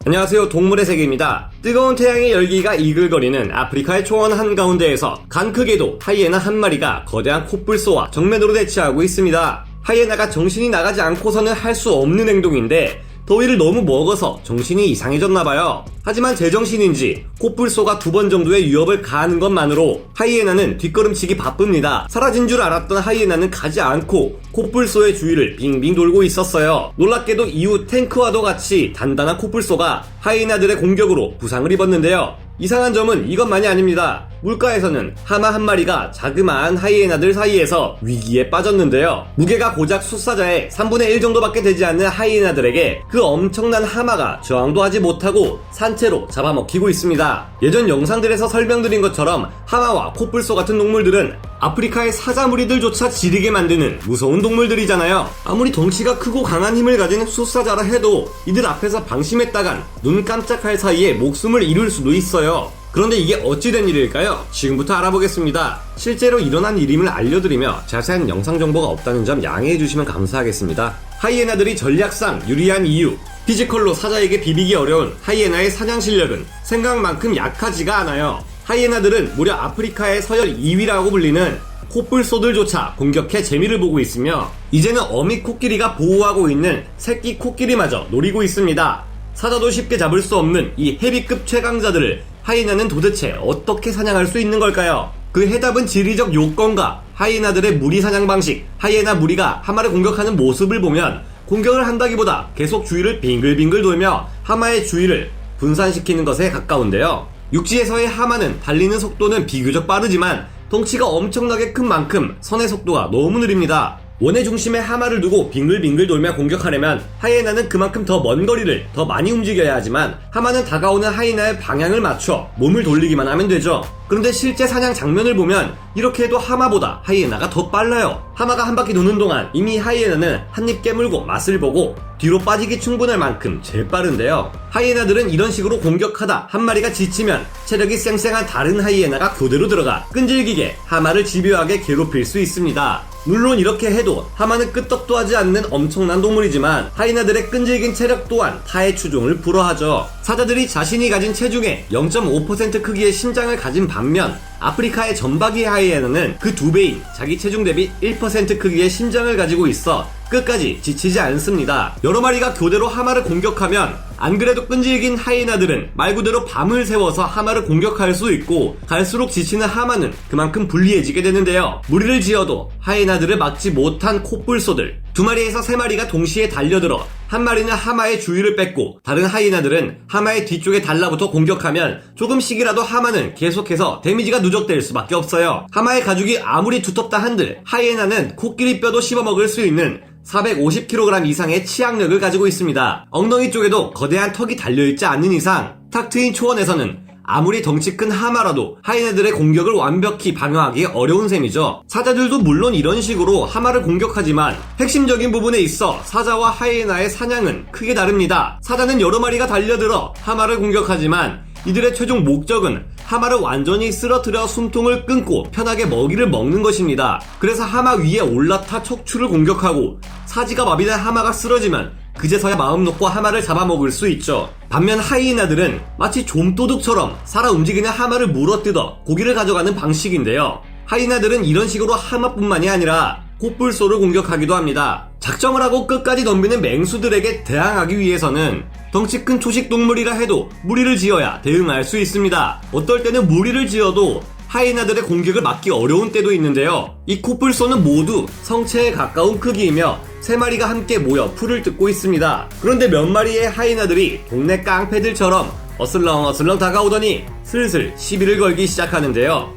안녕하세요, 동물의 세계입니다. 뜨거운 태양의 열기가 이글거리는 아프리카의 초원 한가운데에서 간 크게도 하이에나 한 마리가 거대한 콧불소와 정면으로 대치하고 있습니다. 하이에나가 정신이 나가지 않고서는 할 수 없는 행동인데 더위를 너무 먹어서 정신이 이상해졌나봐요. 하지만 제정신인지 콧불소가 2번 정도의 위협을 가하는 것만으로 하이에나는 뒷걸음치기 바쁩니다. 사라진 줄 알았던 하이에나는 가지 않고 콧불소의 주위를 빙빙 돌고 있었어요. 놀랍게도 이후 탱크와도 같이 단단한 콧불소가 하이에나들의 공격으로 부상을 입었는데요. 이상한 점은 이것만이 아닙니다. 물가에서는 하마 한 마리가 자그마한 하이에나들 사이에서 위기에 빠졌는데요. 무게가 고작 숫사자의 3분의 1 정도밖에 되지 않는 하이에나들에게 그 엄청난 하마가 저항도 하지 못하고 산채로 잡아먹히고 있습니다. 예전 영상들에서 설명드린 것처럼 하마와 콧불소 같은 동물들은 아프리카의 사자무리들조차 지르게 만드는 무서운 동물들이잖아요. 아무리 덩치가 크고 강한 힘을 가진 숫사자라 해도 이들 앞에서 방심했다간 눈 깜짝할 사이에 목숨을 잃을 수도 있어요. 그런데 이게 어찌된 일일까요? 지금부터 알아보겠습니다. 실제로 일어난 일임을 알려드리며 자세한 영상 정보가 없다는 점 양해해주시면 감사하겠습니다. 하이에나들이 전략상 유리한 이유, 피지컬로 사자에게 비비기 어려운 하이에나의 사냥 실력은 생각만큼 약하지가 않아요. 하이에나들은 무려 아프리카의 서열 2위라고 불리는 콧불소들조차 공격해 재미를 보고 있으며 이제는 어미 코끼리가 보호하고 있는 새끼 코끼리마저 노리고 있습니다. 사자도 쉽게 잡을 수 없는 이 헤비급 최강자들을 하이에나는 도대체 어떻게 사냥할 수 있는 걸까요? 그 해답은 지리적 요건과 하이에나들의 무리 사냥 방식, 하이에나 무리가 하마를 공격하는 모습을 보면 공격을 한다기보다 계속 주위를 빙글빙글 돌며 하마의 주위를 분산시키는 것에 가까운데요. 육지에서의 하마는 달리는 속도는 비교적 빠르지만 덩치가 엄청나게 큰 만큼 선의 속도가 너무 느립니다. 원의 중심에 하마를 두고 빙글빙글 돌며 공격하려면 하이에나는 그만큼 더 먼 거리를 더 많이 움직여야 하지만 하마는 다가오는 하이에나의 방향을 맞춰 몸을 돌리기만 하면 되죠. 그런데 실제 사냥 장면을 보면 이렇게 해도 하마보다 하이에나가 더 빨라요. 하마가 한 바퀴 도는 동안 이미 하이에나는 한 입 깨물고 맛을 보고 뒤로 빠지기 충분할 만큼 제일 빠른데요. 하이에나들은 이런 식으로 공격하다 한 마리가 지치면 체력이 쌩쌩한 다른 하이에나가 교대로 들어가 끈질기게 하마를 집요하게 괴롭힐 수 있습니다. 물론 이렇게 해도 하마는 끄떡도 하지 않는 엄청난 동물이지만 하이에나들의 끈질긴 체력 또한 타의 추종을 불허하죠. 사자들이 자신이 가진 체중의 0.5% 크기의 심장을 가진 반면 아프리카의 점박이 하이에나는 그 2배인 자기 체중 대비 1% 크기의 심장을 가지고 있어 끝까지 지치지 않습니다. 여러 마리가 교대로 하마를 공격하면 안 그래도 끈질긴 하이에나들은 말 그대로 밤을 새워서 하마를 공격할 수 있고 갈수록 지치는 하마는 그만큼 불리해지게 되는데요. 무리를 지어도 하이에나들을 막지 못한 콧불소들 2마리에서 3마리가 동시에 달려들어 한 마리는 하마의 주위를 뺏고 다른 하이에나들은 하마의 뒤쪽에 달라붙어 공격하면 조금씩이라도 하마는 계속해서 데미지가 누적될 수밖에 없어요. 하마의 가죽이 아무리 두텁다 한들 하이에나는 코끼리 뼈도 씹어먹을 수 있는 450kg 이상의 치악력을 가지고 있습니다. 엉덩이 쪽에도 거대한 턱이 달려있지 않는 이상 탁 트인 초원에서는 아무리 덩치 큰 하마라도 하이에나들의 공격을 완벽히 방어하기 어려운 셈이죠. 사자들도 물론 이런 식으로 하마를 공격하지만 핵심적인 부분에 있어 사자와 하이에나의 사냥은 크게 다릅니다. 사자는 여러 마리가 달려들어 하마를 공격하지만 이들의 최종 목적은 하마를 완전히 쓰러뜨려 숨통을 끊고 편하게 먹이를 먹는 것입니다. 그래서 하마 위에 올라타 척추를 공격하고 사지가 마비된 하마가 쓰러지면 그제서야 마음 놓고 하마를 잡아먹을 수 있죠. 반면 하이에나들은 마치 좀도둑처럼 살아 움직이는 하마를 물어뜯어 고기를 가져가는 방식인데요. 하이에나들은 이런 식으로 하마뿐만이 아니라 콧불소를 공격하기도 합니다. 작정을 하고 끝까지 덤비는 맹수들에게 대항하기 위해서는 덩치 큰 초식동물이라 해도 무리를 지어야 대응할 수 있습니다. 어떨 때는 무리를 지어도 하이에나들의 공격을 막기 어려운 때도 있는데요. 이 콧불소는 모두 성체에 가까운 크기이며 3마리가 함께 모여 풀을 뜯고 있습니다. 그런데 몇 마리의 하이에나들이 동네 깡패들처럼 어슬렁어슬렁 다가오더니 슬슬 시비를 걸기 시작하는데요.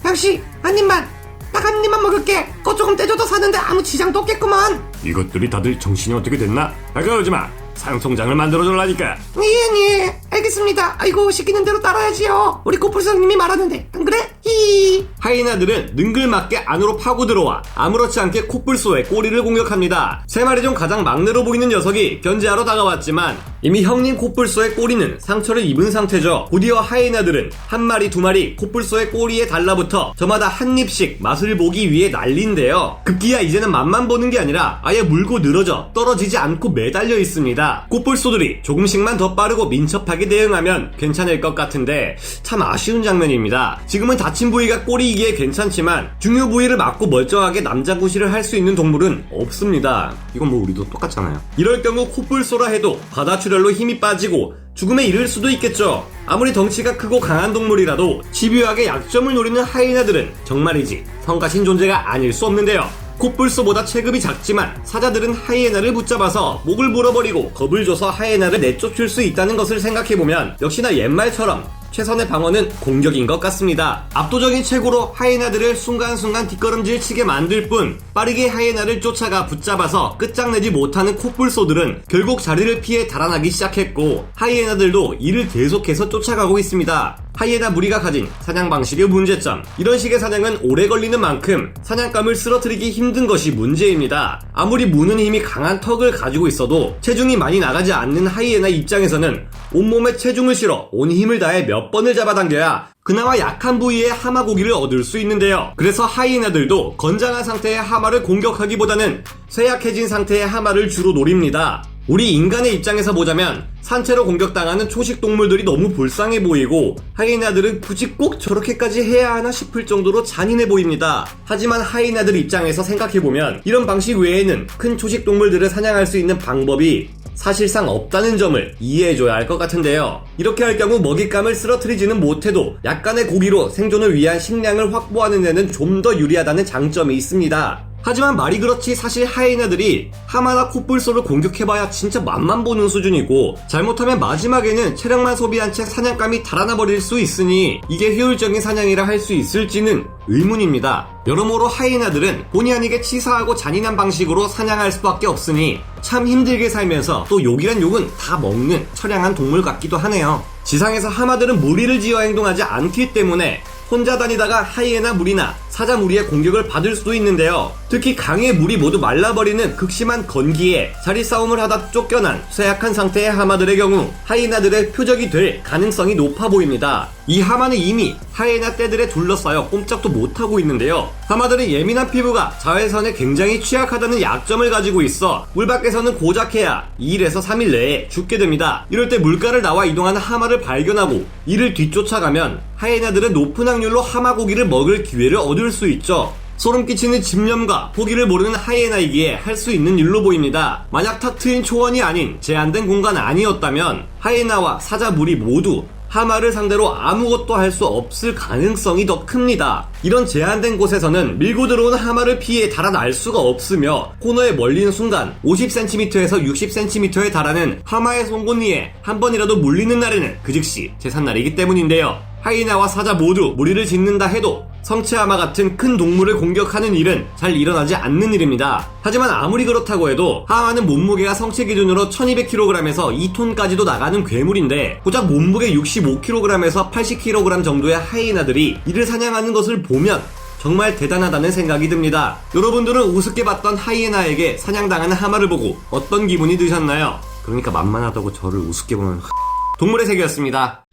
역시 한 입만 딱 한 입만 먹을게. 거 조금 떼줘도 사는데 아무 지장도 없겠구만. 이것들이 다들 정신이 어떻게 됐나? 그러지마. 상송장을 만들어줄라니까. 예 알겠습니다. 아이고 시키는 대로 따라야지요. 우리 코뿔소님이 말하는데 안 그래? 히히. 하이에나들은 능글맞게 안으로 파고 들어와 아무렇지 않게 코뿔소의 꼬리를 공격합니다. 세 마리 중 가장 막내로 보이는 녀석이 견제하러 다가왔지만 이미 형님 코뿔소의 꼬리는 상처를 입은 상태죠. 곧이어 하이에나들은 한 마리 두 마리 코뿔소의 꼬리에 달라붙어 저마다 한 입씩 맛을 보기 위해 난리인데요. 급기야 이제는 맛만 보는 게 아니라 아예 물고 늘어져 떨어지지 않고 매달려 있습니다. 코뿔소들이 조금씩만 더 빠르고 민첩하게 대응하면 괜찮을 것 같은데 참 아쉬운 장면입니다. 지금은 다친 부위가 꼬리이기에 괜찮지만 중요 부위를 막고 멀쩡하게 남자구시를 할 수 있는 동물은 없습니다. 이건 뭐 우리도 똑같잖아요. 이럴 경우 코뿔소라 해도 바다 출혈로 힘이 빠지고 죽음에 이를 수도 있겠죠. 아무리 덩치가 크고 강한 동물이라도 집요하게 약점을 노리는 하이에나들은 정말이지 성가신 존재가 아닐 수 없는데요. 코뿔소보다 체급이 작지만 사자들은 하이에나를 붙잡아서 목을 물어버리고 겁을 줘서 하이에나를 내쫓을 수 있다는 것을 생각해보면 역시나 옛말처럼 최선의 방어는 공격인 것 같습니다. 압도적인 체구로 하이에나들을 순간순간 뒷걸음질 치게 만들 뿐 빠르게 하이에나를 쫓아가 붙잡아서 끝장내지 못하는 코뿔소들은 결국 자리를 피해 달아나기 시작했고 하이에나들도 이를 계속해서 쫓아가고 있습니다. 하이에나 무리가 가진 사냥 방식의 문제점. 이런 식의 사냥은 오래 걸리는 만큼 사냥감을 쓰러뜨리기 힘든 것이 문제입니다. 아무리 무는 힘이 강한 턱을 가지고 있어도 체중이 많이 나가지 않는 하이에나 입장에서는 온몸에 체중을 실어 온 힘을 다해 몇 번을 잡아당겨야 그나마 약한 부위의 하마 고기를 얻을 수 있는데요. 그래서 하이에나들도 건장한 상태의 하마를 공격하기보다는 쇠약해진 상태의 하마를 주로 노립니다. 우리 인간의 입장에서 보자면 산채로 공격당하는 초식 동물들이 너무 불쌍해 보이고 하이에나들은 굳이 꼭 저렇게까지 해야 하나 싶을 정도로 잔인해 보입니다. 하지만 하이에나들 입장에서 생각해보면 이런 방식 외에는 큰 초식 동물들을 사냥할 수 있는 방법이 사실상 없다는 점을 이해해줘야 할 것 같은데요. 이렇게 할 경우 먹잇감을 쓰러뜨리지는 못해도 약간의 고기로 생존을 위한 식량을 확보하는 데는 좀 더 유리하다는 장점이 있습니다. 하지만 말이 그렇지 사실 하이에나들이 하마나 코뿔소를 공격해봐야 진짜 맛만 보는 수준이고 잘못하면 마지막에는 체력만 소비한 채 사냥감이 달아나 버릴 수 있으니 이게 효율적인 사냥이라 할 수 있을지는 의문입니다. 여러모로 하이에나들은 본의 아니게 치사하고 잔인한 방식으로 사냥할 수밖에 없으니 참 힘들게 살면서 또 욕이란 욕은 다 먹는 처량한 동물 같기도 하네요. 지상에서 하마들은 무리를 지어 행동하지 않기 때문에 혼자 다니다가 하이에나 무리나 사자 무리의 공격을 받을 수도 있는데요. 특히 강의 무리 모두 말라버리는 극심한 건기에 자리 싸움을 하다 쫓겨난 쇠약한 상태의 하마들의 경우 하이에나들의 표적이 될 가능성이 높아 보입니다. 이 하마는 이미 하이에나 떼들에 둘러싸여 꼼짝도 못하고 있는데요. 하마들은 예민한 피부가 자외선에 굉장히 취약하다는 약점을 가지고 있어 물 밖에서는 고작해야 2일에서 3일 내에 죽게 됩니다. 이럴 때 물가를 나와 이동하는 하마를 발견하고 이를 뒤쫓아가면 하이에나들은 높은 확률로 하마 고기를 먹을 기회를 얻을 수 있죠. 소름 끼치는 집념과 포기를 모르는 하이에나이기에 할 수 있는 일로 보입니다. 만약 탁 트인 초원이 아닌 제한된 공간 아니었다면 하이에나와 사자 무리 모두 하마를 상대로 아무것도 할 수 없을 가능성이 더 큽니다. 이런 제한된 곳에서는 밀고 들어온 하마를 피해 달아날 수가 없으며 코너에 멀리는 순간 50cm에서 60cm에 달하는 하마의 송곳니에 한 번이라도 물리는 날에는 그 즉시 제삿날이기 때문인데요. 하이에나와 사자 모두 무리를 짓는다 해도 성체하마 같은 큰 동물을 공격하는 일은 잘 일어나지 않는 일입니다. 하지만 아무리 그렇다고 해도 하마는 몸무게가 성체 기준으로 1200kg에서 2톤까지도 나가는 괴물인데 고작 몸무게 65kg에서 80kg 정도의 하이에나들이 이를 사냥하는 것을 보면 정말 대단하다는 생각이 듭니다. 여러분들은 우습게 봤던 하이에나에게 사냥당하는 하마를 보고 어떤 기분이 드셨나요? 그러니까 만만하다고 저를 우습게 보는 동물의 세계였습니다.